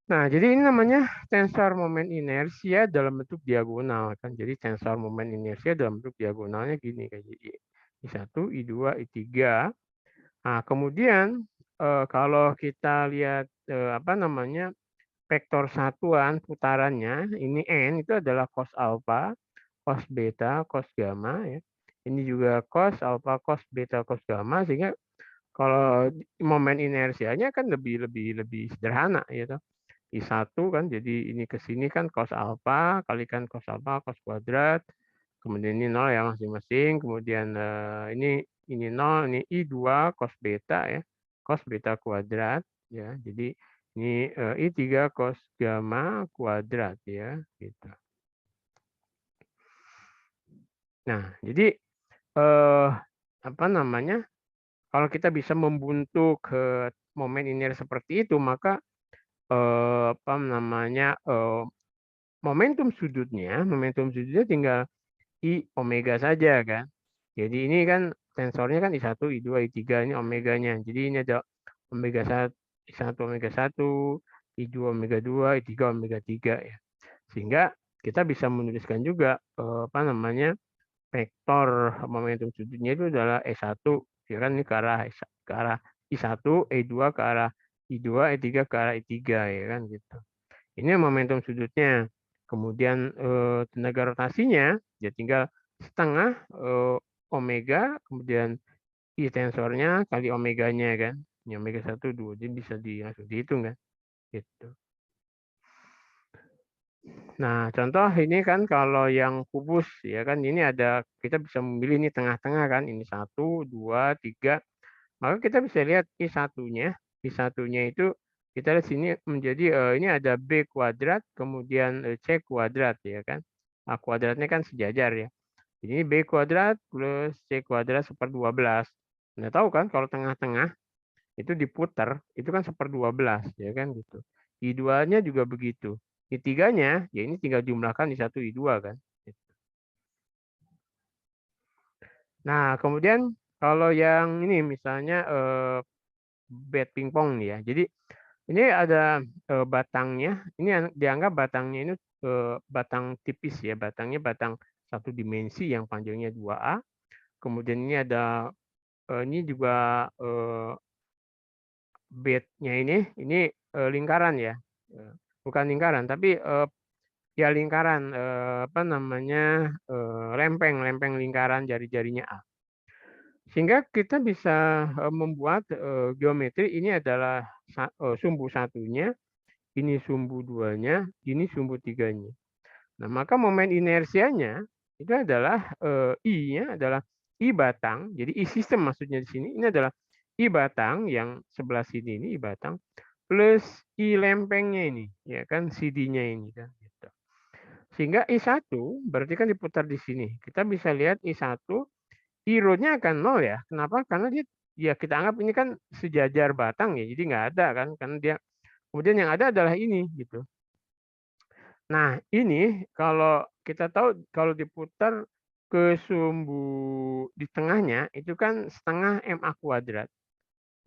Nah, jadi ini namanya tensor momen inersia dalam bentuk diagonal kan. Jadi tensor momen inersia dalam bentuk diagonalnya gini kayak I1, I2, I3. Nah, kemudian kalau kita lihat vektor satuan putarannya ini n itu adalah cos alfa, cos beta, cos gamma ya. Ini juga cos alfa, cos beta, cos gamma sehingga kalau momen inersianya kan lebih sederhana ya toh. I1 kan jadi ini ke sini kan cos alfa kalikan cos alfa cos kuadrat. Kemudian ini 0 ya masing-masing. Kemudian ini 0, ini I2 cos beta ya. Cos beta kuadrat ya. Jadi ini I3 cos gamma kuadrat ya gitu. Nah, jadi kalau kita bisa membuntu ke momen inersi seperti itu, maka apa namanya, momentum sudutnya tinggal I omega saja kan. Jadi ini kan tensornya kan I1, I2, I3 ini omeganya. Jadi ini ada omega 1, I1 omega 1, I2 omega 2, I3 omega 3 ya. Sehingga kita bisa menuliskan juga apa namanya vektor momentum sudutnya itu adalah E1, ya kan ini ke arah I1, E2 ke arah I2, E3 ke arah I3 ya kan gitu. Ini momentum sudutnya. Kemudian tenaga rotasinya ya tinggal setengah omega, kemudian I tensornya kali omeganya kan. Ini omega 1, 2. Jadi bisa langsung dihitung kan. Gitu. Nah, contoh ini kan kalau yang kubus ya kan ini ada kita bisa memilih ini tengah-tengah kan. Ini 1, 2, 3. Maka kita bisa lihat I1-nya. I1-nya itu kita lihat sini menjadi ini ada B kuadrat kemudian C kuadrat ya kan. A kuadratnya kan sejajar ya. Jadi ini B kuadrat plus C kuadrat 1/12. Anda tahu kan kalau tengah-tengah itu diputar itu kan 1/12 ya kan gitu. I2-nya juga begitu. I3-nya ya ini tinggal jumlahkan I1 I2 kan. Nah, kemudian kalau yang ini misalnya bat pingpong nih ya. Jadi ini ada batangnya. Ini dianggap batangnya ini batang tipis ya. Batangnya batang satu dimensi yang panjangnya 2A. Kemudian ini ada ini juga batnya ini lingkaran ya. Bukan lingkaran tapi ya lingkaran apa namanya lempeng lingkaran jari-jarinya A. Sehingga kita bisa membuat geometri ini adalah sumbu satunya, ini sumbu duanya, ini sumbu tiganya. Nah, maka momen inersianya itu adalah I-nya adalah I batang. Jadi I sistem maksudnya di sini ini adalah I batang yang sebelah sini ini I batang plus I lempengnya ini, ya kan CD-nya ini kan. Gitu. Sehingga I1 berarti kan diputar di sini. Kita bisa lihat I1 I-root-nya akan 0 ya. Kenapa? Karena dia ya kita anggap ini kan sejajar batang ya. Jadi nggak ada kan karena dia kemudian yang ada adalah ini gitu. Nah, ini kalau kita tahu kalau diputar ke sumbu di tengahnya itu kan setengah MA kuadrat.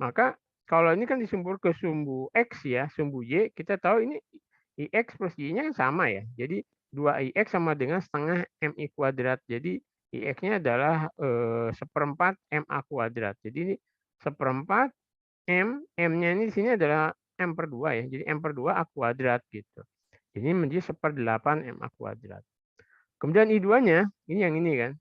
Maka kalau ini kan disembur ke sumbu X ya, sumbu Y, kita tahu ini IX plus Y-nya kan sama ya. Jadi 2IX sama dengan setengah MI kuadrat. Jadi IX-nya adalah 1/4 MA kuadrat. Jadi ini 1/4 M-nya ini di sini adalah M/2 ya. Jadi M/2 A kuadrat gitu. Jadi menjadi 1/8 MA kuadrat. Kemudian I2-nya, ini yang ini kan.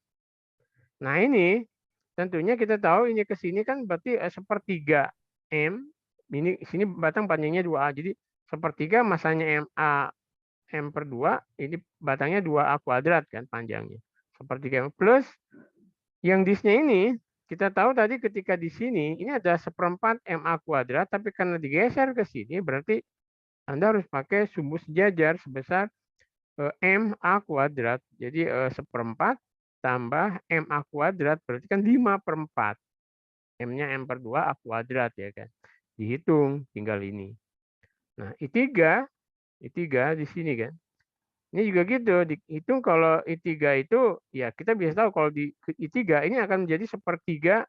Nah ini tentunya kita tahu ini ke sini kan berarti 1/3 M. Ini sini batang panjangnya 2A. Jadi 1/3 masanya MA M/2 ini batangnya 2A kuadrat kan panjangnya. 1/3 plus yang disnya ini kita tahu tadi ketika di sini ini ada 1/4 MA kuadrat tapi karena digeser ke sini berarti Anda harus pakai sumbu sejajar sebesar MA kuadrat. Jadi 1/4 tambah MA kuadrat berarti kan 5/4. M-nya M/2 A kuadrat ya kan. Dihitung tinggal ini. Nah, I3 di sini kan. Ini juga gitu, dihitung kalau I3 itu ya kita bisa tahu kalau di I3 ini akan menjadi 1/3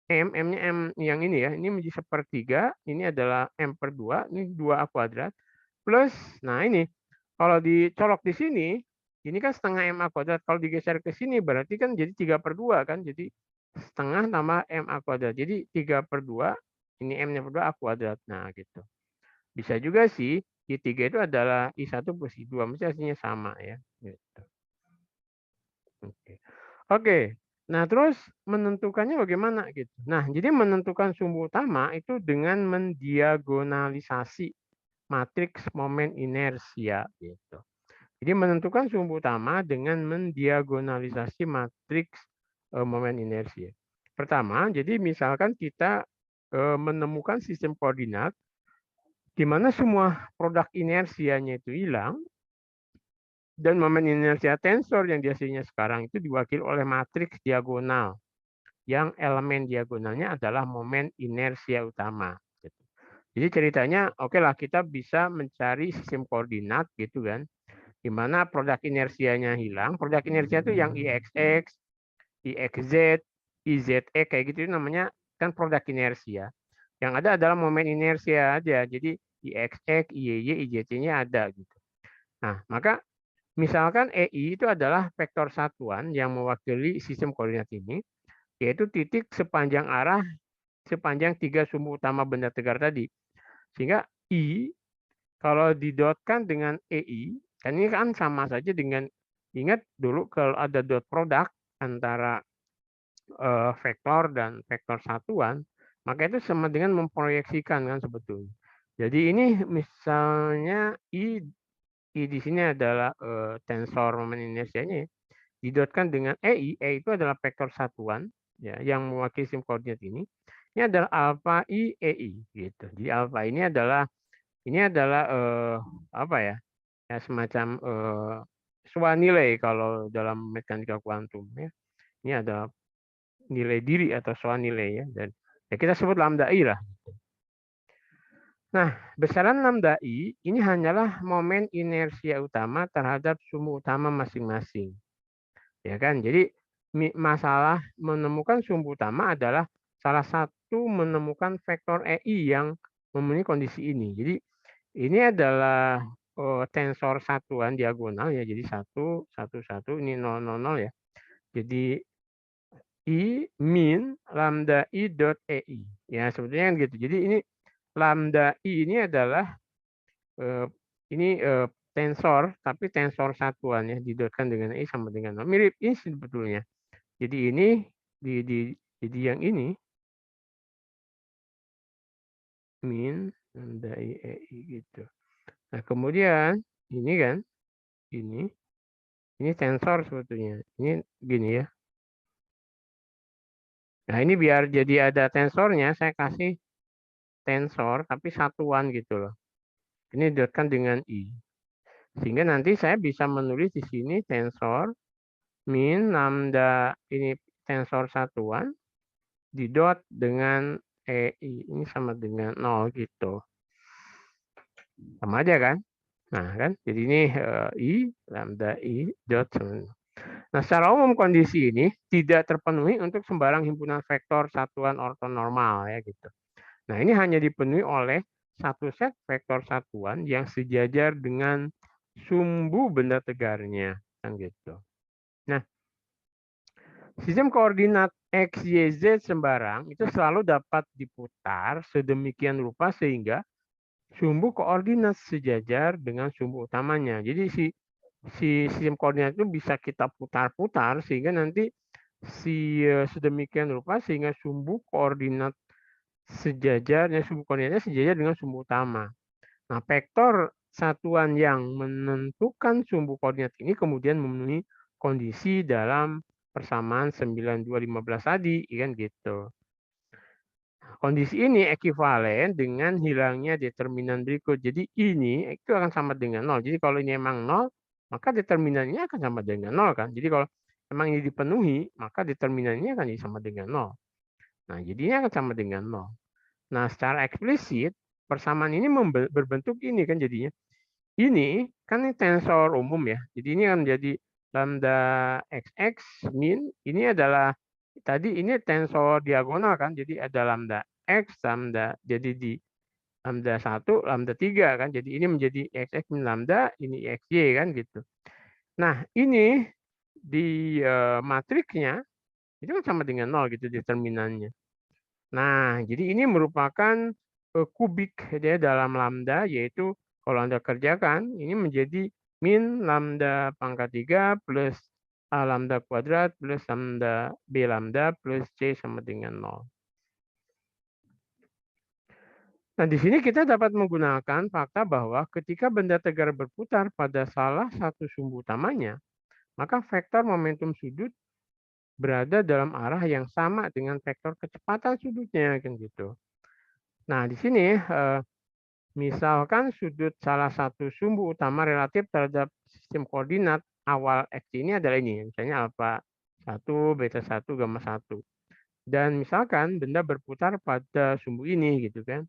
M, M-nya M yang ini ya, ini menjadi 1/3, ini adalah M/2, ini 2A kuadrat, plus, nah ini, kalau dicolok di sini, ini kan setengah MA kuadrat, kalau digeser ke sini berarti kan jadi 3/2 kan, jadi setengah tambah MA kuadrat, jadi 3/2, ini M-nya per 2 A kuadrat, nah gitu. Bisa juga sih, I3 itu adalah I1 plus I2, mesti hasilnya sama ya. Gitu. Oke. Oke. Nah, terus menentukannya bagaimana gitu. Nah, jadi menentukan sumbu utama itu dengan mendiagonalisasi matriks momen inersia gitu. Jadi menentukan sumbu utama dengan mendiagonalisasi matriks momen inersia. Pertama, jadi misalkan kita menemukan sistem koordinat di mana semua produk inersianya itu hilang dan momen inersia tensor yang dihasilnya sekarang itu diwakili oleh matriks diagonal yang elemen diagonalnya adalah momen inersia utama. Gitu. Jadi ceritanya, oke lah kita bisa mencari sistem koordinat gitu kan, di mana produk inersianya hilang. Produk inersia itu yang IXX, IXZ, IZE kayak gitu namanya kan produk inersia. Yang ada adalah momen inersia aja. Jadi IXX, IYY, IZC-nya ada gitu. Nah, maka misalkan EI itu adalah vektor satuan yang mewakili sistem koordinat ini, yaitu titik sepanjang arah sepanjang 3 sumbu utama benda tegar tadi. Sehingga I kalau didotkan dengan EI, kan ini kan sama saja dengan, ingat dulu kalau ada dot produk antara vektor dan vektor satuan, maka itu sama dengan memproyeksikan kan sebetulnya. Jadi ini misalnya I di sini adalah tensor momen inersianya ya, didotkan dengan EI, E itu adalah vektor satuan ya yang mewakili sistem koordinat ini. Ini adalah alfa I EI gitu. Jadi alfa ini adalah apa ya? Ya semacam suanilai kalau dalam mekanika kuantum ya. Ini adalah nilai diri atau suanilai ya, dan ya kita sebut lambda I lah. Nah, besaran lambda I ini hanyalah momen inersia utama terhadap sumbu utama masing-masing. Ya kan? Jadi masalah menemukan sumbu utama adalah salah satu menemukan vektor EI yang memenuhi kondisi ini. Jadi ini adalah tensor satuan diagonal ya. Jadi 1 1 1 ini 0 0 0 ya. Jadi I min lambda I dot EI. Ya, sebetulnya kan gitu. Jadi ini lambda I ini adalah ini tensor, tapi tensor satuan ya, didotkan dengan I sama dengan 0. Mirip ini sebetulnya. Jadi ini jadi yang ini min lambda I EI gitu. Nah, kemudian ini kan ini tensor sebetulnya. Ini gini ya. Nah, ini biar jadi ada tensornya, saya kasih tensor tapi satuan gitu loh. Ini didotkan dengan I. Sehingga nanti saya bisa menulis di sini tensor min lambda ini tensor satuan didot dengan EI. Ini sama dengan 0 gitu. Sama aja kan? Nah, kan? Jadi ini I lambda I dot. Nah, secara umum kondisi ini tidak terpenuhi untuk sembarang himpunan vektor satuan ortonormal ya gitu. Nah, ini hanya dipenuhi oleh satu set vektor satuan yang sejajar dengan sumbu benda tegarnya kan gitu. Nah, sistem koordinat X, Y, Z sembarang itu selalu dapat diputar sedemikian rupa sehingga sumbu koordinat sejajar dengan sumbu utamanya. Jadi si sistem koordinat itu bisa kita putar-putar sehingga nanti sedemikian rupa sehingga sumbu koordinat sumbu koordinatnya sejajar dengan sumbu utama. Nah, vektor satuan yang menentukan sumbu koordinat ini kemudian memenuhi kondisi dalam persamaan 9215 tadi, kan gitu. Kondisi ini ekuivalen dengan hilangnya determinan berikut. Jadi ini itu akan sama dengan 0. Jadi kalau ini emang 0, maka determinannya akan sama dengan 0 kan. Jadi kalau emang ini dipenuhi, maka determinannya akan sama dengan 0. Nah, jadinya akan sama dengan 0. Nah, secara eksplisit persamaan ini berbentuk ini kan jadinya. Ini kan ini tensor umum ya. Jadi ini akan menjadi lambda XX min. Ini adalah tadi ini tensor diagonal kan. Jadi ada lambda X, lambda. Jadi di lambda 1, lambda 3 kan. Jadi ini menjadi XX min lambda, ini XY kan gitu. Nah, ini di matriksnya itu kan sama dengan 0 gitu determinannya. Nah, jadi ini merupakan kubik ya dalam lambda, yaitu kalau Anda kerjakan ini menjadi min lambda pangkat 3 plus A lambda kuadrat plus lambda B lambda plus C sama dengan 0. Nah, di sini kita dapat menggunakan fakta bahwa ketika benda tegar berputar pada salah satu sumbu utamanya, maka vektor momentum sudut berada dalam arah yang sama dengan vektor kecepatan sudutnya kan gitu. Nah, di sini misalkan sudut salah satu sumbu utama relatif terhadap sistem koordinat awal X ini adalah ini, misalnya alfa 1, beta 1, gamma 1. Dan misalkan benda berputar pada sumbu ini gitu kan.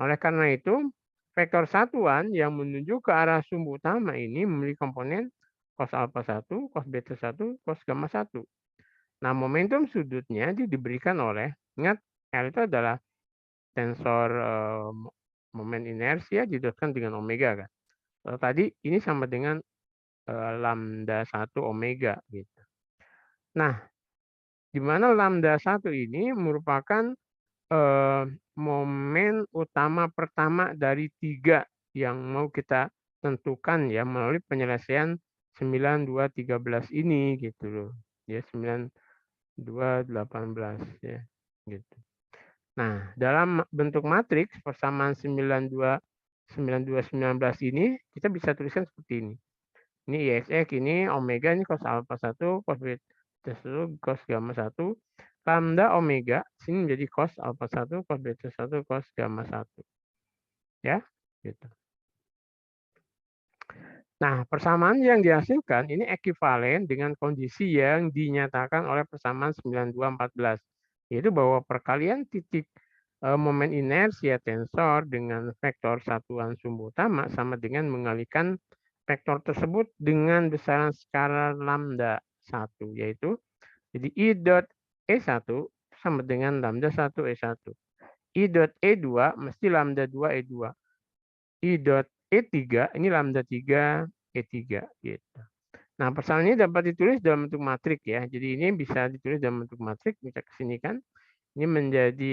Oleh karena itu, vektor satuan yang menuju ke arah sumbu utama ini memiliki komponen cos alfa 1, cos beta 1, cos gamma 1. Nah, momentum sudutnya diberikan oleh, ingat L itu adalah tensor momen inersia didotkan dengan omega kan. Kalau tadi ini sama dengan lambda 1 omega gitu. Nah, di mana lambda 1 ini merupakan momen utama pertama dari 3 yang mau kita tentukan ya melalui penyelesaian 9213 ini gitu loh. Ya 9218 ya gitu. Nah, dalam bentuk matriks persamaan 9219 ini kita bisa tuliskan seperti ini. Ini IXX, ini omega, ini cos alpha 1, cos beta 1, cos gamma 1. Lambda omega, sini menjadi cos alpha 1, cos beta 1, cos gamma 1. Ya, gitu. Nah, persamaan yang dihasilkan ini ekuivalen dengan kondisi yang dinyatakan oleh persamaan 9214, yaitu bahwa perkalian titik momen inersia tensor dengan vektor satuan sumbu utama sama dengan mengalikan vektor tersebut dengan besaran skala lambda 1, yaitu jadi I dot E1 sama dengan lambda 1 E1. I dot E2 mesti lambda 2 E2. I dot E3 ini lambda 3 E3 gitu. Nah, persamaan ini dapat ditulis dalam bentuk matrik ya. Jadi ini bisa ditulis dalam bentuk matrik, bisa ke sini kan. Ini menjadi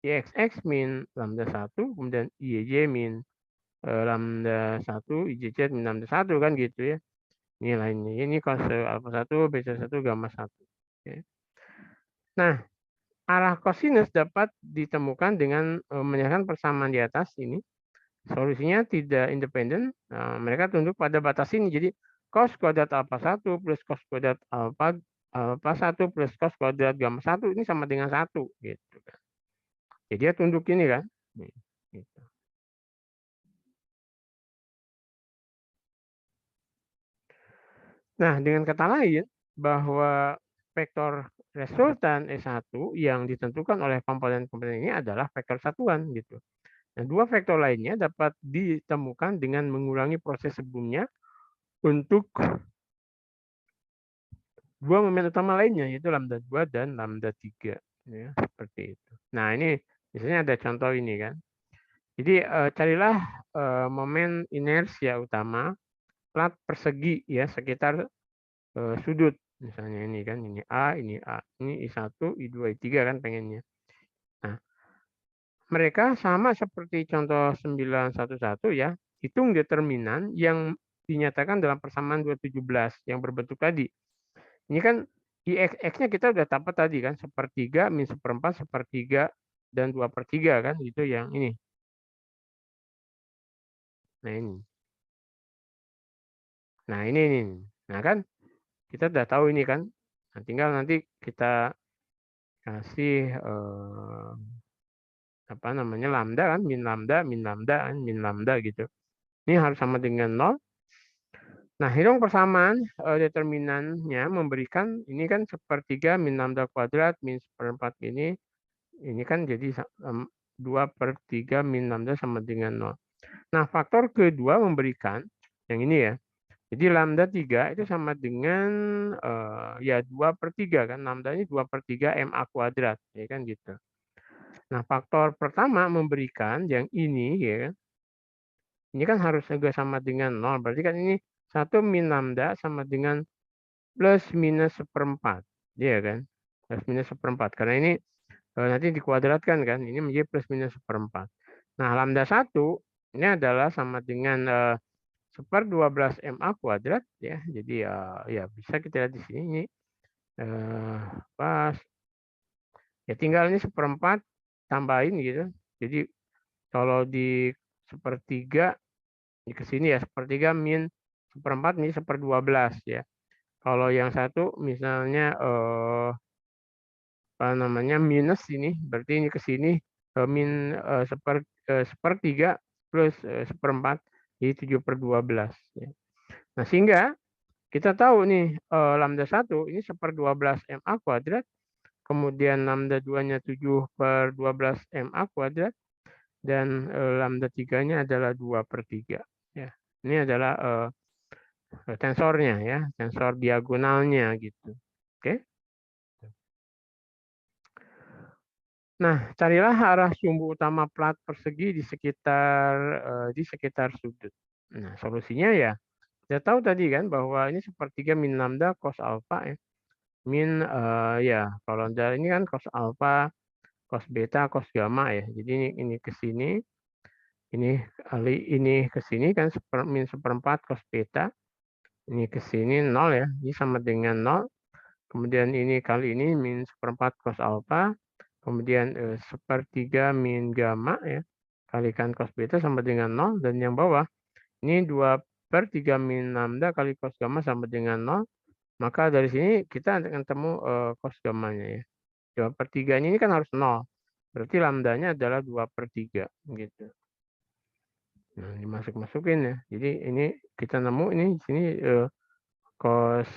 IXX min lambda 1, kemudian IYJ min lambda 1, IJZ min lambda 1 kan gitu ya. Ini lainnya. Ini cos alpha 1, beta 1, gamma 1. Ya. Nah, arah kosinus dapat ditemukan dengan menyatakan persamaan di atas ini. Solusinya tidak independen. Nah, mereka tunduk pada batas ini. Jadi cos kuadrat alpha 1 plus cos kuadrat alpha 1 plus cos kuadrat gamma 1 ini sama dengan 1 gitu kan. Jadi dia tunduk ini kan. Gitu. Nah, dengan kata lain bahwa vektor resultan E1 yang ditentukan oleh komponen-komponen ini adalah vektor satuan gitu. Nah, dua vektor lainnya dapat ditemukan dengan mengulangi proses sebelumnya untuk dua momen utama lainnya, yaitu lambda 2 dan lambda 3. Ya, seperti itu. Nah, ini misalnya ada contoh ini kan. Jadi carilah momen inersia utama plat persegi ya sekitar sudut. Misalnya ini kan, ini A, ini I1, I2, I3 kan pengennya. Nah, mereka sama seperti contoh 911 ya, hitung determinan yang dinyatakan dalam persamaan 217 yang berbentuk tadi. Ini kan IX-nya kita udah dapat tadi kan, sepertiga, min seperempat, sepertiga, dan 2/3 kan, itu yang ini. Nah ini. Nah ini nih. Nah kan, kita udah tahu ini kan. Nah, tinggal nanti kita kasih apa namanya lambda kan, min lambda kan, min lambda gitu. Ini harus sama dengan 0. Nah, hitung persamaan determinannya memberikan ini kan sepertiga min lambda kuadrat min seperempat ini kan jadi 2/3 min lambda sama dengan 0. Nah, faktor kedua memberikan yang ini ya. Jadi lambda 3 itu sama dengan ya 2/3 kan. Lambda ini 2/3 MA kuadrat ya kan gitu. Nah, faktor pertama memberikan yang ini ya kan. Ini kan harus juga sama dengan 0. Berarti kan ini 1 min lambda sama dengan plus minus seperempat. Iya kan? Plus minus seperempat. Karena ini nanti dikuadratkan kan. Ini menjadi plus minus seperempat. Nah, lambda 1 ini adalah sama dengan 1/12 MA kuadrat ya. Jadi ya bisa kita lihat di sini ini pas ya tinggal ini seperempat tambahin gitu. Jadi kalau di sepertiga ini ke sini ya sepertiga min seperempat ini 1/12 ya. Kalau yang satu misalnya apa namanya minus ini berarti ini ke sini min sepertiga plus seperempat jadi 7/12 ya. Nah, sehingga kita tahu nih lambda 1 ini 1/12 MA kuadrat kemudian lambda 2-nya 7/12 MA kuadrat, dan lambda 3-nya adalah 2/3. Ya. Ini adalah tensornya ya, tensor diagonalnya gitu. Oke. Nah, carilah arah sumbu utama plat persegi di sekitar sudut. Nah, solusinya ya, kita tahu tadi kan bahwa ini sepertiga min lambda cos alfa ya. Min ya, kalau dari ini kan cos alfa, cos beta, cos gamma ya. Jadi ini ke sini, ini ke sini kan min seperempat cos beta. Ini ke sini 0 ya. Ini sama dengan 0. Kemudian ini kali ini min seperempat cos alfa. Kemudian sepertiga min gamma ya. Kalikan cos beta sama dengan 0. Dan yang bawah ini 2/3 min lambda kali cos gamma sama dengan 0. Maka dari sini kita akan ketemu cos gammanya ya. 2/3-nya ini kan harus 0. Berarti lambdanya adalah 2/3 gitu. Nah, dimasuk-masukin ya. Jadi ini kita nemu ini di sini cos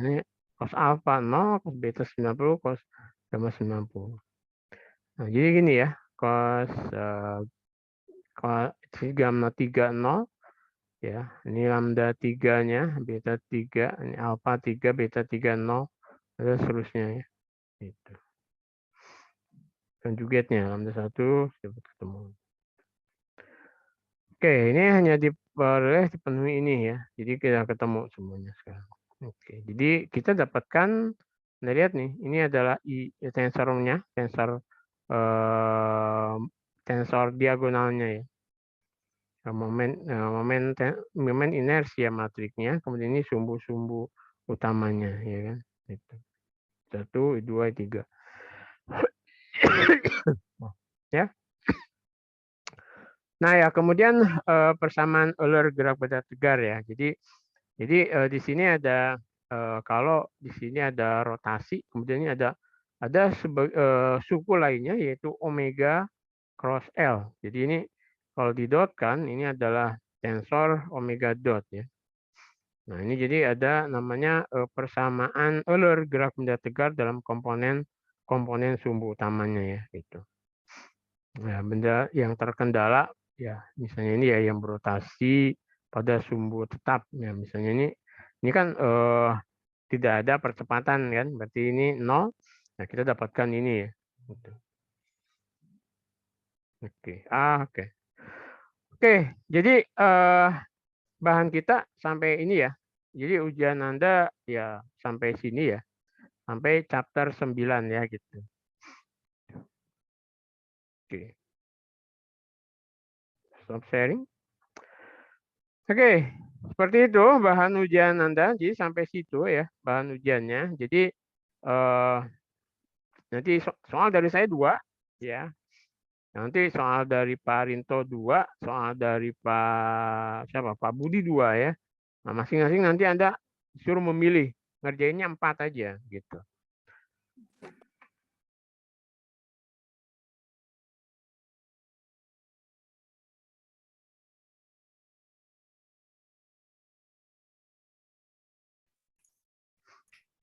ini cos alfa 0, cos beta 90, cos gamma 90. Nah, jadi gini ya. Cos gamma 3 0 ya. Ini lambda 3-nya, beta 3, ini alfa 3, beta 3 0, dan seterusnya ya. Gitu. Konjugatnya lambda 1 dapat ketemu. Oke, ini hanya boleh dipenuhi ini ya. Jadi kita ketemu semuanya sekarang. Oke, jadi kita dapatkan, Anda lihat nih, ini adalah tensornya, tensor diagonalnya ya. Momen inersia matriknya, kemudian ini sumbu-sumbu utamanya ya kan. Itu. 1, 2, 3. Ya. Nah ya, kemudian persamaan Euler gerak beda tegar ya. Jadi di sini ada kalau di sini ada rotasi, kemudian ini ada suku lainnya yaitu omega cross L. Jadi ini kalau didotkan ini adalah tensor omega dot ya. Nah ini jadi ada namanya persamaan Euler gerak benda tegar dalam komponen sumbu utamanya ya gitu. Nah, benda yang terkendala ya misalnya ini ya yang berotasi pada sumbu tetap ya, misalnya ini kan tidak ada percepatan kan, berarti ini 0. Nah kita dapatkan ini ya. Gitu. Oke, jadi bahan kita sampai ini ya. Jadi ujian Anda ya sampai sini ya, sampai chapter 9 ya gitu. Oke. Stop sharing. Oke, seperti itu bahan ujian Anda. Jadi sampai situ ya bahan ujiannya. Jadi nanti soal dari saya 2 ya. Nanti soal dari Pak Rinto 2, soal dari Pak Budi 2 ya. Nah, masing-masing nanti Anda suruh memilih, ngerjainnya 4 aja gitu.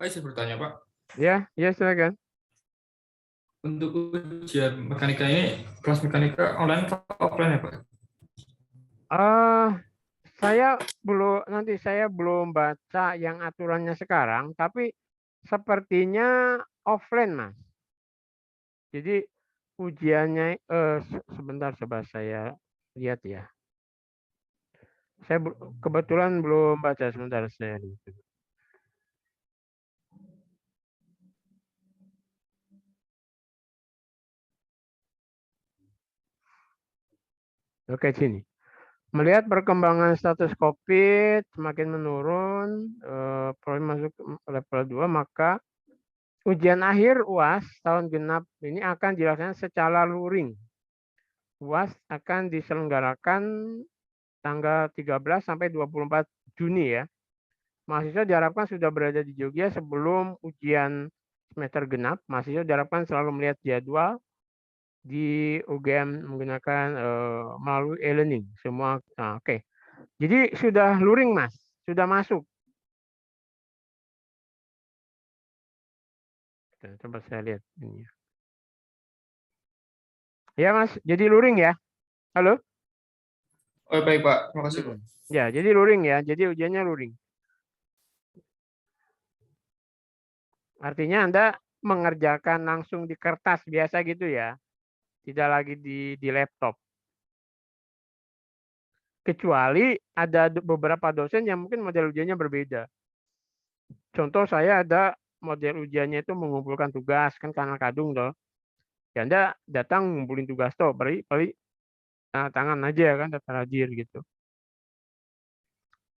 Pak, saya bertanya, Pak. Ya, silakan. Untuk ujian mekanika ini, kelas mekanika online atau offline ya, Pak? Nanti saya belum baca yang aturannya sekarang, tapi sepertinya offline, Mas. Jadi ujiannya sebentar coba saya lihat ya. Saya kebetulan belum baca, sebentar saya lihat. Oke, sini. Melihat perkembangan status COVID semakin menurun, masuk level 2, maka ujian akhir UAS tahun genap ini akan dilaksanakan secara luring. UAS akan diselenggarakan tanggal 13 sampai 24 Juni ya. Mahasiswa diharapkan sudah berada di Jogja sebelum ujian semester genap. Mahasiswa diharapkan selalu melihat jadwal di UGM menggunakan melalui e-learning semua. Nah, oke. Jadi sudah luring, Mas, sudah masuk. Tuh, coba saya lihat ini. Ya Mas, jadi luring ya? Halo? Oh baik Pak, terima kasih Pak. Ya, jadi luring ya. Jadi ujiannya luring. Artinya Anda mengerjakan langsung di kertas biasa gitu ya. Tidak lagi di laptop. Kecuali ada beberapa dosen yang mungkin model ujiannya berbeda. Contoh saya ada model ujiannya itu mengumpulkan tugas, kan karena kadung toh. Ya Anda datang ngumpulin tugas toh, beri tangan aja kan, daftar hadir gitu.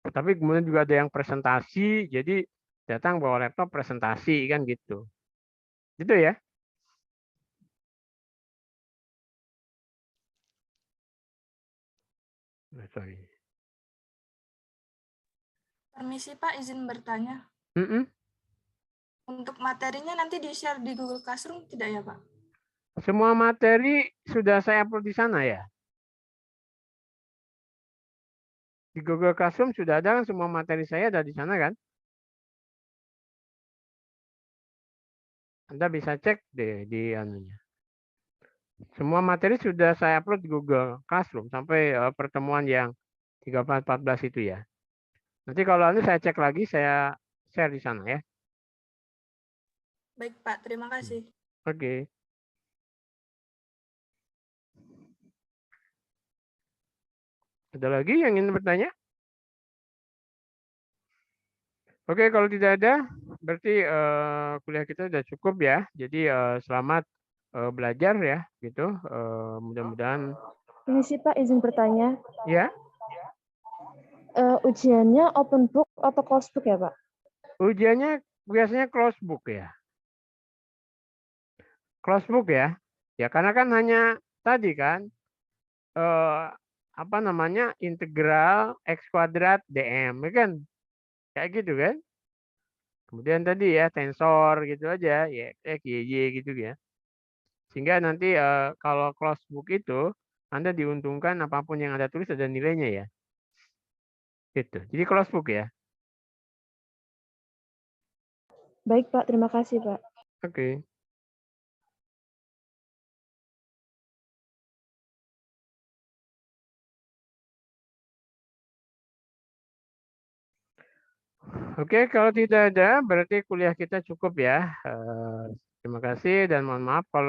Tapi kemudian juga ada yang presentasi, jadi datang bawa laptop presentasi kan gitu. Gitu ya. Sorry. Permisi Pak, izin bertanya. Untuk materinya nanti di-share di Google Classroom tidak ya Pak? Semua materi sudah saya upload di sana ya. Di Google Classroom sudah ada kan, semua materi saya ada di sana kan. Anda bisa cek deh di anunya. Semua materi sudah saya upload di Google Classroom sampai pertemuan yang 13-14 itu ya. Nanti kalau Anda saya cek lagi, saya share di sana ya. Baik Pak, terima kasih. Oke. Ada lagi yang ingin bertanya? Oke, kalau tidak ada, berarti kuliah kita sudah cukup ya. Jadi selamat belajar ya, gitu. Mudah-mudahan. Ini sih Pak, izin bertanya. Ya. Ujiannya open book atau closed book ya Pak? Ujiannya biasanya closed book ya. Closed book ya. Ya karena kan hanya tadi kan apa namanya integral x kuadrat dm, kan? Kayak gitu kan? Kemudian tadi ya tensor gitu aja, ya x, y, y gitu ya. Sehingga nanti kalau closed book itu Anda diuntungkan apapun yang Anda tulis ada nilainya ya. Gitu. Jadi closed book ya. Baik Pak, terima kasih Pak. Oke. Oke, kalau tidak ada berarti kuliah kita cukup ya. Terima kasih dan mohon maaf kalau